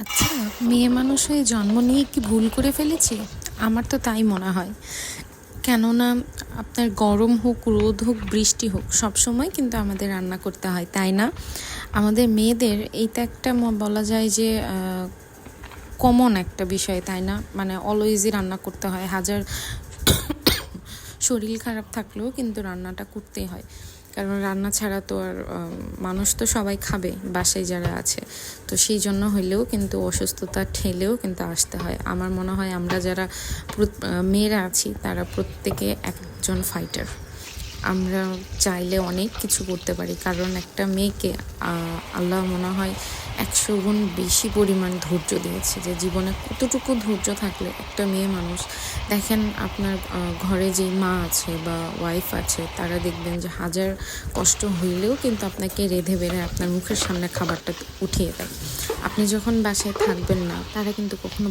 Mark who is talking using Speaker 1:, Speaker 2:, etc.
Speaker 1: আচ্ছা, মেয়ে মানুষ হয়ে জন্ম নিয়ে কি ভুল করে ফেলেছি? আমার তো তাই মনে হয়। কেননা আপনার গরম হোক, রোদ হোক, বৃষ্টি হোক, সবসময় কিন্তু আমাদের রান্না করতে হয়, তাই না? আমাদের মেয়েদের এইটা একটা বলা যায় যে কমন একটা বিষয়, তাই না? মানে অলওয়েজই রান্না করতে হয়, হাজার শরীর খারাপ থাকলেও কিন্তু রান্নাটা করতেই হয়। কারণ রান্না ছাড়া তো আর মানুষ তো সবাই খাবে বাসায় যারা আছে, তো সেই জন্য হইলেও কিন্তু অসুস্থতা ঠেলেও কিন্তু আসতে হয়। আমার মনে হয় আমরা যারা মেয়েরা আছি তারা প্রত্যেকে একজন ফাইটার। আমরা চাইলে অনেক কিছু করতে পারি, কারণ একটা মেয়েকে আল্লাহ মনে হয় 100 গুণ বেশি পরিমাণ ধৈর্য দিয়েছে, যে জীবনে কতটুকু ধৈর্য থাকলে একটা মেয়ে মানুষ, দেখেন আপনার ঘরে যেই মা আছে বা ওয়াইফ আছে, তারা দেখবেন যে হাজার কষ্ট হইলেও কিন্তু আপনাকে রেঁধে বেড়ে আপনার মুখের সামনে খাবারটা উঠিয়ে দেয়। আপনি যখন বাসায় থাকবেন না, তারা কিন্তু কখনো